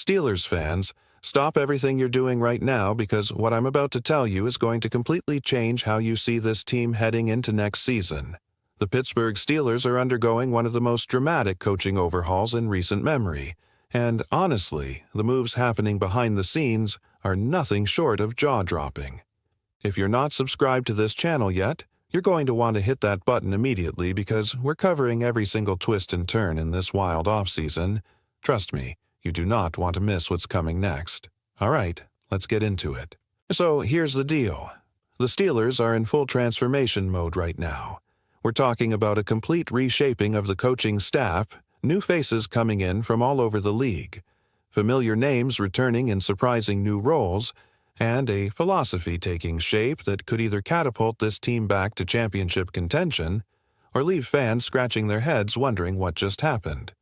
Steelers fans, stop everything you're doing right now because what I'm about to tell you is going to completely change how you see this team heading into next season. The Pittsburgh Steelers are undergoing one of the most dramatic coaching overhauls in recent memory, and honestly, the moves happening behind the scenes are nothing short of jaw-dropping. If you're not subscribed to this channel yet, you're going to want to hit that button immediately because we're covering every single twist and turn in this wild off-season. Trust me, you do not want to miss what's coming next. All right, let's get into it. So here's the deal. The Steelers are in full transformation mode right now. We're talking about a complete reshaping of the coaching staff, new faces coming in from all over the league, familiar names returning in surprising new roles, and a philosophy taking shape that could either catapult this team back to championship contention or leave fans scratching their heads wondering what just happened.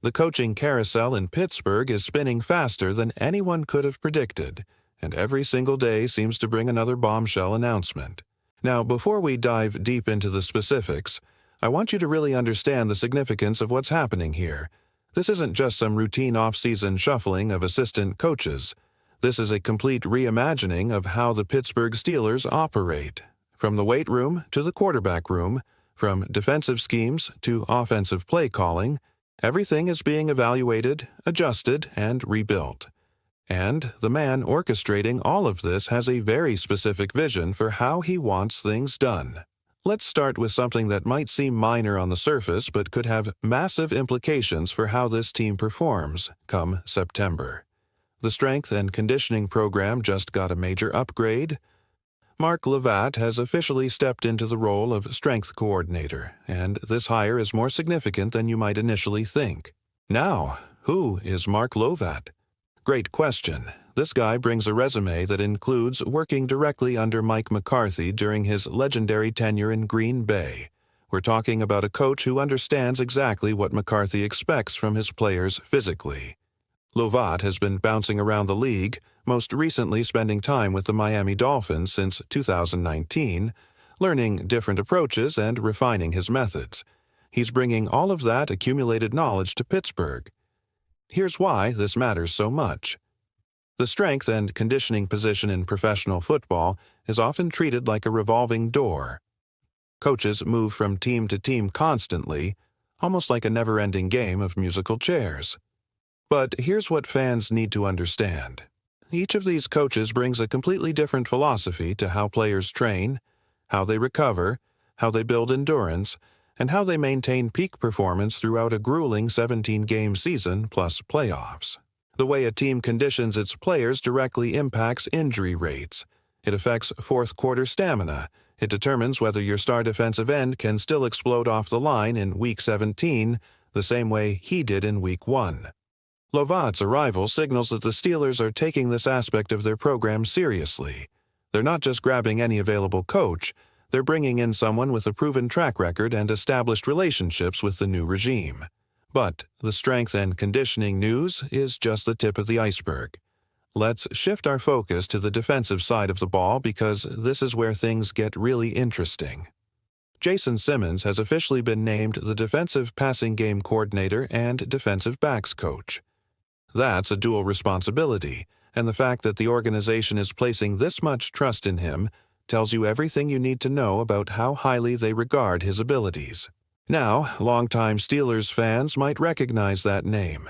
The coaching carousel in Pittsburgh is spinning faster than anyone could have predicted, and every single day seems to bring another bombshell announcement. Now, before we dive deep into the specifics, I want you to really understand the significance of what's happening here. This isn't just some routine off-season shuffling of assistant coaches. This is a complete reimagining of how the Pittsburgh Steelers operate. From the weight room to the quarterback room, from defensive schemes to offensive play calling, everything is being evaluated, adjusted, and rebuilt. And the man orchestrating all of this has a very specific vision for how he wants things done. Let's start with something that might seem minor on the surface but could have massive implications for how this team performs come September. The strength and conditioning program just got a major upgrade. Mark Levat has officially stepped into the role of strength coordinator, and this hire is more significant than you might initially think. Now, who is Mark Levat? Great question. This guy brings a resume that includes working directly under Mike McCarthy during his legendary tenure in Green Bay. We're talking about a coach who understands exactly what McCarthy expects from his players physically. Levat has been bouncing around the league, most recently spending time with the Miami Dolphins since 2019, learning different approaches and refining his methods. He's bringing all of that accumulated knowledge to Pittsburgh. Here's why this matters so much. The strength and conditioning position in professional football is often treated like a revolving door. Coaches move from team to team constantly, almost like a never-ending game of musical chairs. But here's what fans need to understand. Each of these coaches brings a completely different philosophy to how players train, how they recover, how they build endurance, and how they maintain peak performance throughout a grueling 17-game season plus playoffs. The way a team conditions its players directly impacts injury rates. It affects fourth-quarter stamina. It determines whether your star defensive end can still explode off the line in Week 17 the same way he did in Week 1. Levat's arrival signals that the Steelers are taking this aspect of their program seriously. They're not just grabbing any available coach. They're bringing in someone with a proven track record and established relationships with the new regime. But the strength and conditioning news is just the tip of the iceberg. Let's shift our focus to the defensive side of the ball because this is where things get really interesting. Jason Simmons has officially been named the defensive passing game coordinator and defensive backs coach. That's a dual responsibility, and the fact that the organization is placing this much trust in him tells you everything you need to know about how highly they regard his abilities. Now, longtime Steelers fans might recognize that name.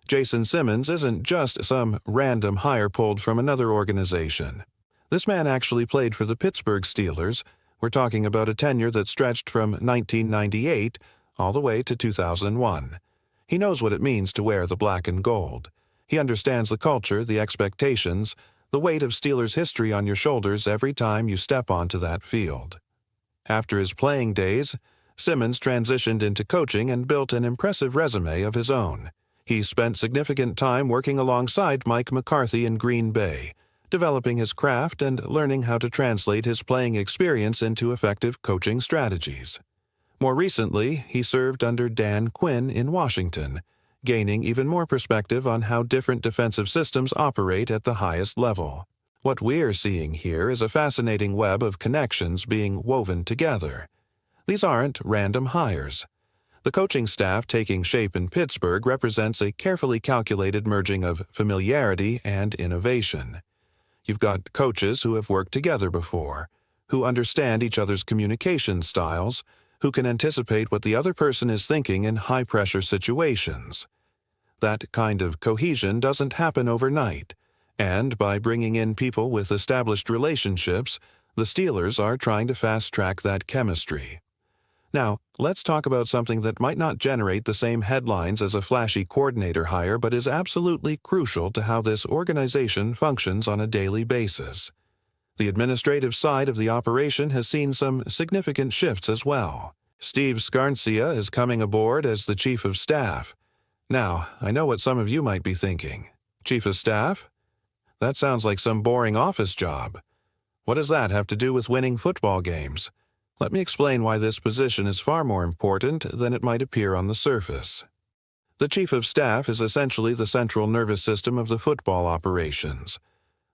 Jason Simmons isn't just some random hire pulled from another organization. This man actually played for the Pittsburgh Steelers. We're talking about a tenure that stretched from 1998 all the way to 2001. He knows what it means to wear the black and gold. He understands the culture, the expectations, the weight of Steelers history on your shoulders every time you step onto that field. After his playing days, Simmons transitioned into coaching and built an impressive resume of his own. He spent significant time working alongside Mike McCarthy in Green Bay, developing his craft and learning how to translate his playing experience into effective coaching strategies. More recently, he served under Dan Quinn in Washington, gaining even more perspective on how different defensive systems operate at the highest level. What we're seeing here is a fascinating web of connections being woven together. These aren't random hires. The The coaching staff taking shape in Pittsburgh represents a carefully calculated merging of familiarity and innovation. You've got coaches who have worked together before, who understand each other's communication styles, who can anticipate what the other person is thinking in high-pressure situations. That kind of cohesion doesn't happen overnight, and by bringing in people with established relationships, the Steelers are trying to fast-track that chemistry. Now, let's talk about something that might not generate the same headlines as a flashy coordinator hire but is absolutely crucial to how this organization functions on a daily basis. The administrative side of the operation has seen some significant shifts as well. Steve Scarncia is coming aboard as the Chief of Staff. Now, I know what some of you might be thinking. Chief of Staff? That sounds like some boring office job. What does that have to do with winning football games? Let me explain why this position is far more important than it might appear on the surface. The Chief of Staff is essentially the central nervous system of the football operations.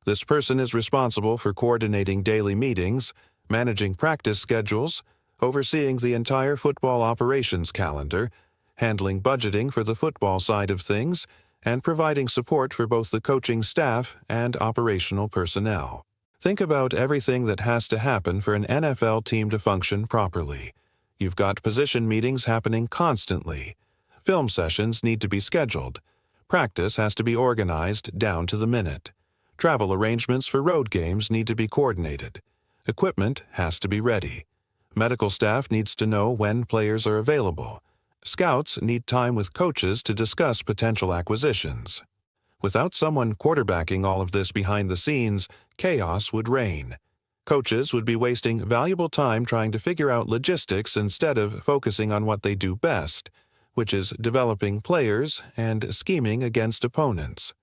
This person is responsible for coordinating daily meetings, managing practice schedules, overseeing the entire football operations calendar, handling budgeting for the football side of things, and providing support for both the coaching staff and operational personnel. Think about everything that has to happen for an NFL team to function properly. You've got position meetings happening constantly. Film sessions need to be scheduled. Practice has to be organized down to the minute. Travel arrangements for road games need to be coordinated. Equipment has to be ready. Medical staff needs to know when players are available. Scouts need time with coaches to discuss potential acquisitions. Without someone quarterbacking all of this behind the scenes, chaos would reign. Coaches would be wasting valuable time trying to figure out logistics instead of focusing on what they do best, which is developing players and scheming against opponents.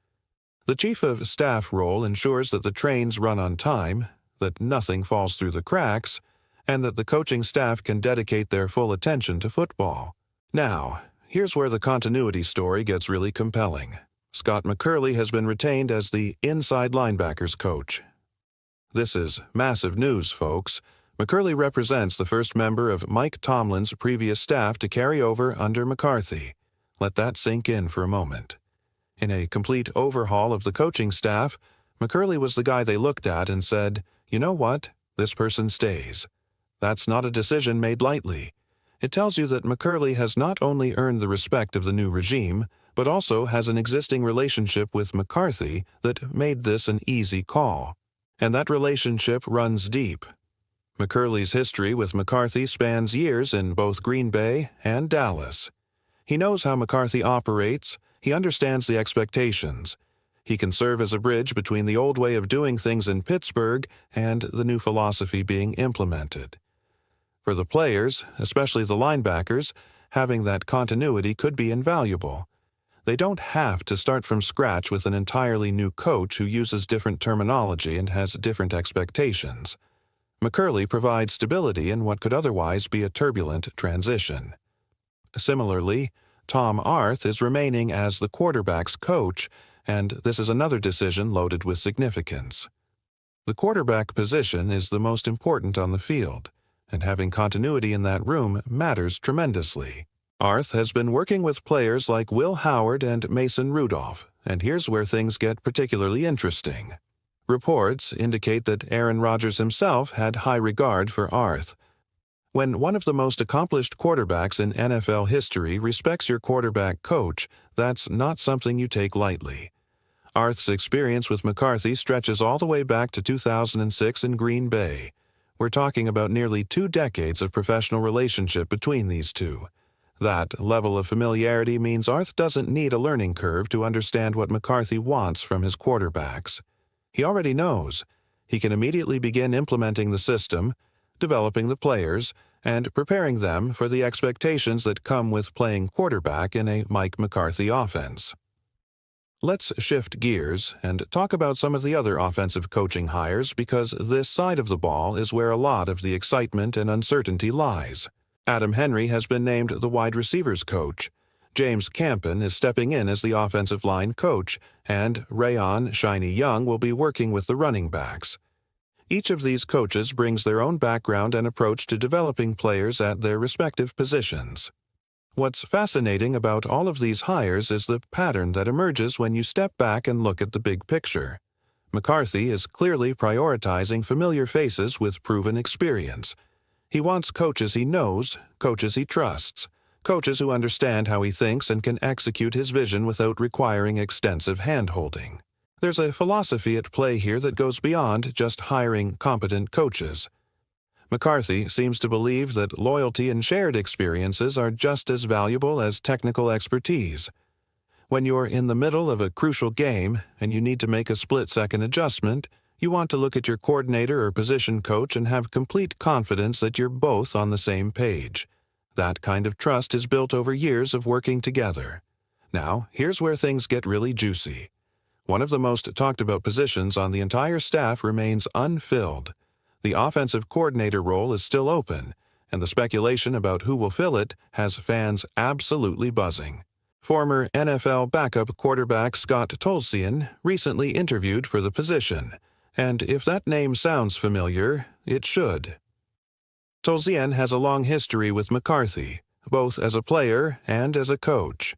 The Chief of Staff role ensures that the trains run on time, that nothing falls through the cracks, and that the coaching staff can dedicate their full attention to football. Now, here's where the continuity story gets really compelling. Scott McCurley has been retained as the inside linebackers coach. This is massive news, folks. McCurley represents the first member of Mike Tomlin's previous staff to carry over under McCarthy. Let that sink in for a moment. In a complete overhaul of the coaching staff, McCurley was the guy they looked at and said, "You know what? This person stays." That's not a decision made lightly. It tells you that McCurley has not only earned the respect of the new regime, but also has an existing relationship with McCarthy that made this an easy call. And that relationship runs deep. McCurley's history with McCarthy spans years in both Green Bay and Dallas. He knows how McCarthy operates, he understands the expectations. He can serve as a bridge between the old way of doing things in Pittsburgh and the new philosophy being implemented. For the players, especially the linebackers, having that continuity could be invaluable. They don't have to start from scratch with an entirely new coach who uses different terminology and has different expectations. McCurley provides stability in what could otherwise be a turbulent transition. Similarly, Tom Arth is remaining as the quarterback's coach, and this is another decision loaded with significance. The quarterback position is the most important on the field, and having continuity in that room matters tremendously. Arth has been working with players like Will Howard and Mason Rudolph, and here's where things get particularly interesting. Reports indicate that Aaron Rodgers himself had high regard for Arth. When one of the most accomplished quarterbacks in NFL history respects your quarterback coach, that's not something you take lightly. Arth's experience with McCarthy stretches all the way back to 2006 in Green Bay. We're talking about nearly 2 decades of professional relationship between these two. That level of familiarity means Arth doesn't need a learning curve to understand what McCarthy wants from his quarterbacks. He already knows. He can immediately begin implementing the system, developing the players, and preparing them for the expectations that come with playing quarterback in a Mike McCarthy offense. Let's shift gears and talk about some of the other offensive coaching hires because this side of the ball is where a lot of the excitement and uncertainty lies. Adam Henry has been named the wide receivers coach. James Campen is stepping in as the offensive line coach, and Rayon Shiny Young will be working with the running backs. Each of these coaches brings their own background and approach to developing players at their respective positions. What's fascinating about all of these hires is the pattern that emerges when you step back and look at the big picture. McCarthy is clearly prioritizing familiar faces with proven experience. He wants coaches he knows, coaches he trusts, coaches who understand how he thinks and can execute his vision without requiring extensive hand-holding. There's a philosophy at play here that goes beyond just hiring competent coaches. McCarthy seems to believe that loyalty and shared experiences are just as valuable as technical expertise. When you're in the middle of a crucial game and you need to make a split-second adjustment, you want to look at your coordinator or position coach and have complete confidence that you're both on the same page. That kind of trust is built over years of working together. Now, here's where things get really juicy. One of the most talked about positions on the entire staff remains unfilled. The offensive coordinator role is still open, and the speculation about who will fill it has fans absolutely buzzing. Former NFL backup quarterback Scott Tolzien recently interviewed for the position, and if that name sounds familiar, it should. Tolzien has a long history with McCarthy, both as a player and as a coach.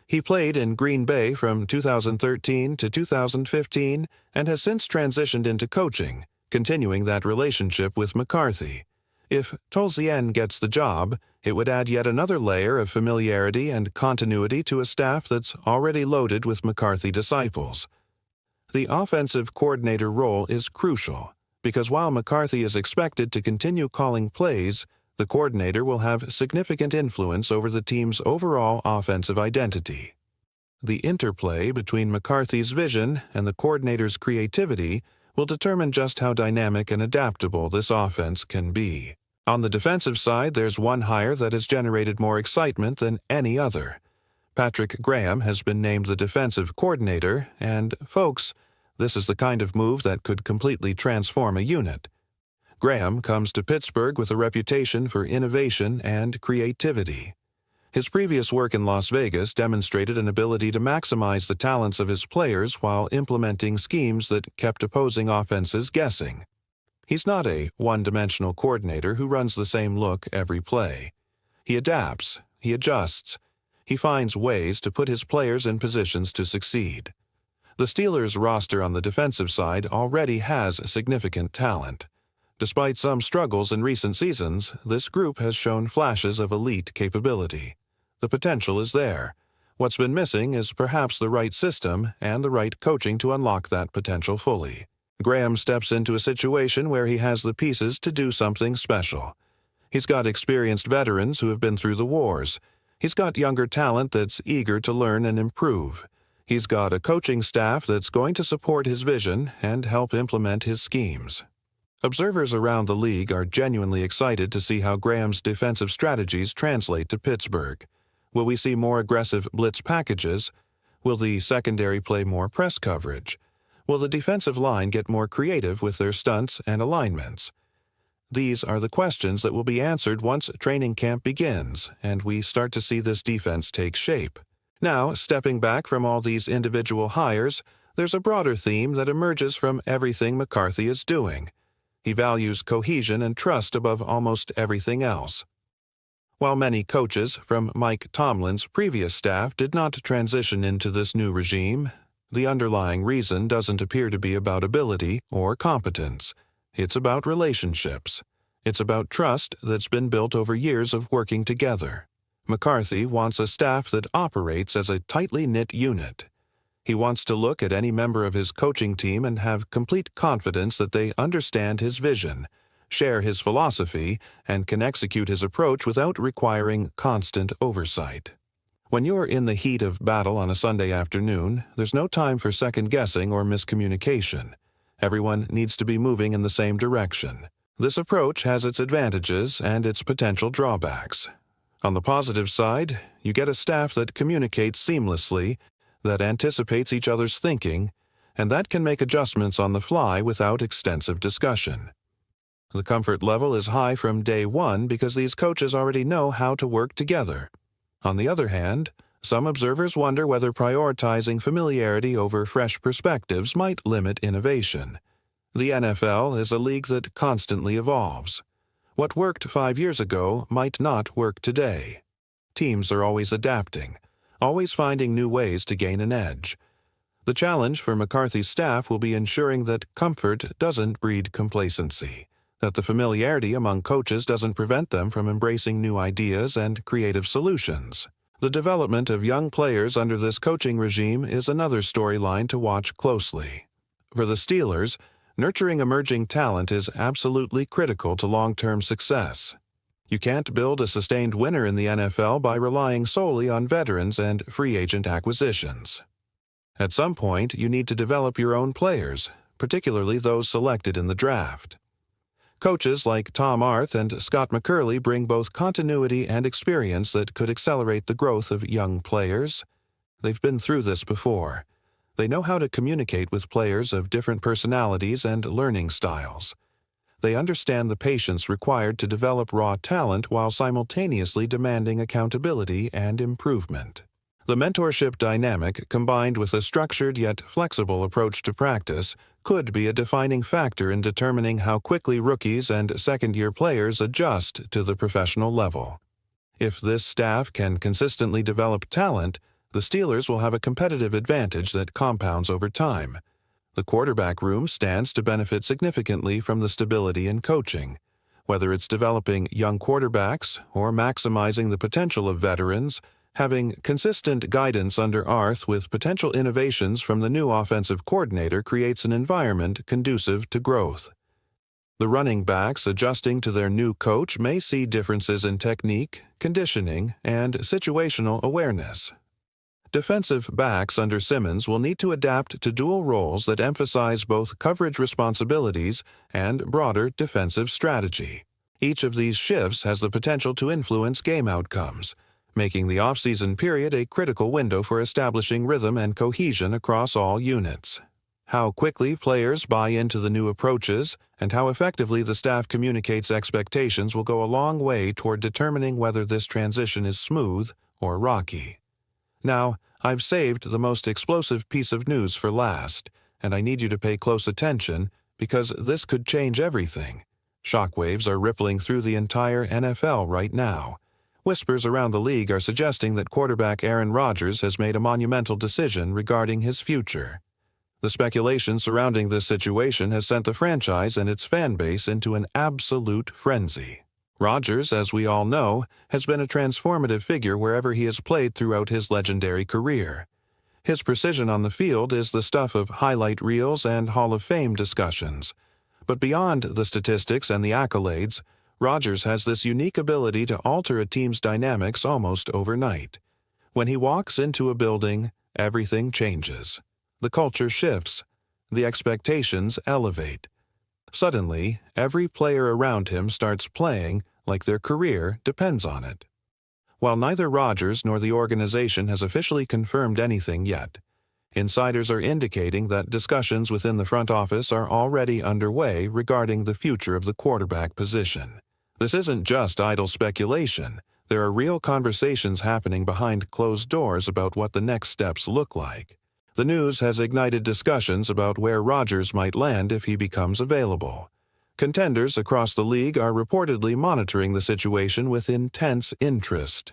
He played in Green Bay from 2013 to 2015 and has since transitioned into coaching, continuing that relationship with McCarthy. If Tolzien gets the job, it would add yet another layer of familiarity and continuity to a staff that's already loaded with McCarthy disciples. The offensive coordinator role is crucial, because while McCarthy is expected to continue calling plays, the coordinator will have significant influence over the team's overall offensive identity. The interplay between McCarthy's vision and the coordinator's creativity will determine just how dynamic and adaptable this offense can be. On the defensive side, there's one hire that has generated more excitement than any other. Patrick Graham has been named the defensive coordinator, and, folks, this is the kind of move that could completely transform a unit. Graham comes to Pittsburgh with a reputation for innovation and creativity. His previous work in Las Vegas demonstrated an ability to maximize the talents of his players while implementing schemes that kept opposing offenses guessing. He's not a one-dimensional coordinator who runs the same look every play. He adapts, he adjusts, he finds ways to put his players in positions to succeed. The Steelers' roster on the defensive side already has significant talent. Despite some struggles in recent seasons, this group has shown flashes of elite capability. The potential is there. What's been missing is perhaps the right system and the right coaching to unlock that potential fully. Graham steps into a situation where he has the pieces to do something special. He's got experienced veterans who have been through the wars. He's got younger talent that's eager to learn and improve. He's got a coaching staff that's going to support his vision and help implement his schemes. Observers around the league are genuinely excited to see how Graham's defensive strategies translate to Pittsburgh. Will we see more aggressive blitz packages? Will the secondary play more press coverage? Will the defensive line get more creative with their stunts and alignments? These are the questions that will be answered once training camp begins and we start to see this defense take shape. Now, stepping back from all these individual hires, there's a broader theme that emerges from everything McCarthy is doing. He values cohesion and trust above almost everything else. While many coaches from Mike Tomlin's previous staff did not transition into this new regime, the underlying reason doesn't appear to be about ability or competence. It's about relationships. It's about trust that's been built over years of working together. McCarthy wants a staff that operates as a tightly knit unit. He wants to look at any member of his coaching team and have complete confidence that they understand his vision, share his philosophy, and can execute his approach without requiring constant oversight. When you're in the heat of battle on a Sunday afternoon, there's no time for second-guessing or miscommunication. Everyone needs to be moving in the same direction. This approach has its advantages and its potential drawbacks. On the positive side, you get a staff that communicates seamlessly, that anticipates each other's thinking, and that can make adjustments on the fly without extensive discussion. The comfort level is high from day one because these coaches already know how to work together. On the other hand, some observers wonder whether prioritizing familiarity over fresh perspectives might limit innovation. The NFL is a league that constantly evolves. What worked 5 years ago might not work today. teams are always adapting, always finding new ways to gain an edge. The challenge for McCarthy's staff will be ensuring that comfort doesn't breed complacency, that the familiarity among coaches doesn't prevent them from embracing new ideas and creative solutions. The development of young players under this coaching regime is another storyline to watch closely. For the Steelers, nurturing emerging talent is absolutely critical to long-term success. You can't build a sustained winner in the NFL by relying solely on veterans and free agent acquisitions. At some point, you need to develop your own players, particularly those selected in the draft. Coaches like Tom Arth and Scott McCurley bring both continuity and experience that could accelerate the growth of young players. They've been through this before. They know how to communicate with players of different personalities and learning styles. They understand the patience required to develop raw talent while simultaneously demanding accountability and improvement. The mentorship dynamic, combined with a structured yet flexible approach to practice, could be a defining factor in determining how quickly rookies and second-year players adjust to the professional level. If this staff can consistently develop talent, the Steelers will have a competitive advantage that compounds over time. The quarterback room stands to benefit significantly from the stability in coaching. Whether it's developing young quarterbacks or maximizing the potential of veterans, having consistent guidance under Arth with potential innovations from the new offensive coordinator creates an environment conducive to growth. The running backs adjusting to their new coach may see differences in technique, conditioning, and situational awareness. Defensive backs under Simmons will need to adapt to dual roles that emphasize both coverage responsibilities and broader defensive strategy. Each of these shifts has the potential to influence game outcomes, making the off-season period a critical window for establishing rhythm and cohesion across all units. How quickly players buy into the new approaches and how effectively the staff communicates expectations will go a long way toward determining whether this transition is smooth or rocky. Now, I've saved the most explosive piece of news for last, and I need you to pay close attention because this could change everything. Shockwaves are rippling through the entire NFL right now. Whispers around the league are suggesting that quarterback Aaron Rodgers has made a monumental decision regarding his future. The speculation surrounding this situation has sent the franchise and its fan base into an absolute frenzy. Rodgers, as we all know, has been a transformative figure wherever he has played throughout his legendary career. His precision on the field is the stuff of highlight reels and Hall of Fame discussions. But beyond the statistics and the accolades, Rodgers has this unique ability to alter a team's dynamics almost overnight. When he walks into a building, everything changes. The culture shifts. The expectations elevate. Suddenly, every player around him starts playing like their career depends on it. While neither Rodgers nor the organization has officially confirmed anything yet, insiders are indicating that discussions within the front office are already underway regarding the future of the quarterback position. This isn't just idle speculation. There are real conversations happening behind closed doors about what the next steps look like. The news has ignited discussions about where Rodgers might land if he becomes available. Contenders across the league are reportedly monitoring the situation with intense interest.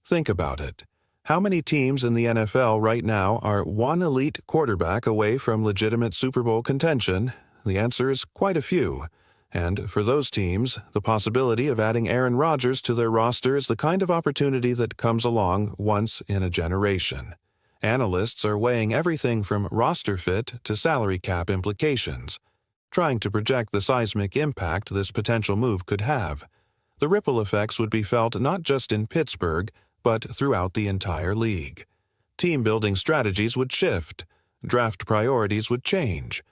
Think about it. How many teams in the NFL right now are one elite quarterback away from legitimate Super Bowl contention? The answer is quite a few. And for those teams, the possibility of adding Aaron Rodgers to their roster is the kind of opportunity that comes along once in a generation. Analysts are weighing everything from roster fit to salary cap implications, trying to project the seismic impact this potential move could have. The ripple effects would be felt not just in Pittsburgh, but throughout the entire league. Team-building strategies would shift, draft priorities would change,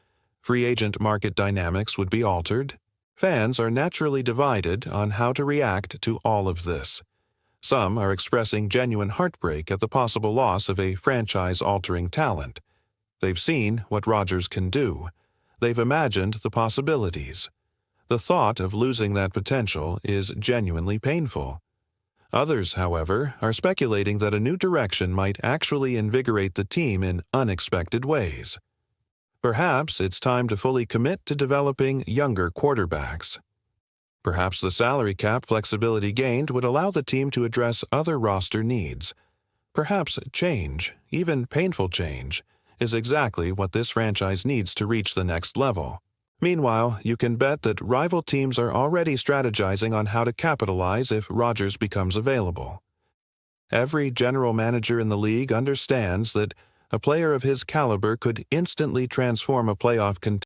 free agent market dynamics would be altered. Fans are naturally divided on how to react to all of this. Some are expressing genuine heartbreak at the possible loss of a franchise-altering talent. They've seen what Rodgers can do. They've imagined the possibilities. The thought of losing that potential is genuinely painful. Others, however, are speculating that a new direction might actually invigorate the team in unexpected ways. Perhaps it's time to fully commit to developing younger quarterbacks. Perhaps the salary cap flexibility gained would allow the team to address other roster needs. Perhaps change, even painful change, is exactly what this franchise needs to reach the next level. Meanwhile, you can bet that rival teams are already strategizing on how to capitalize if Rodgers becomes available. Every general manager in the league understands that a player of his caliber could instantly transform a playoff contender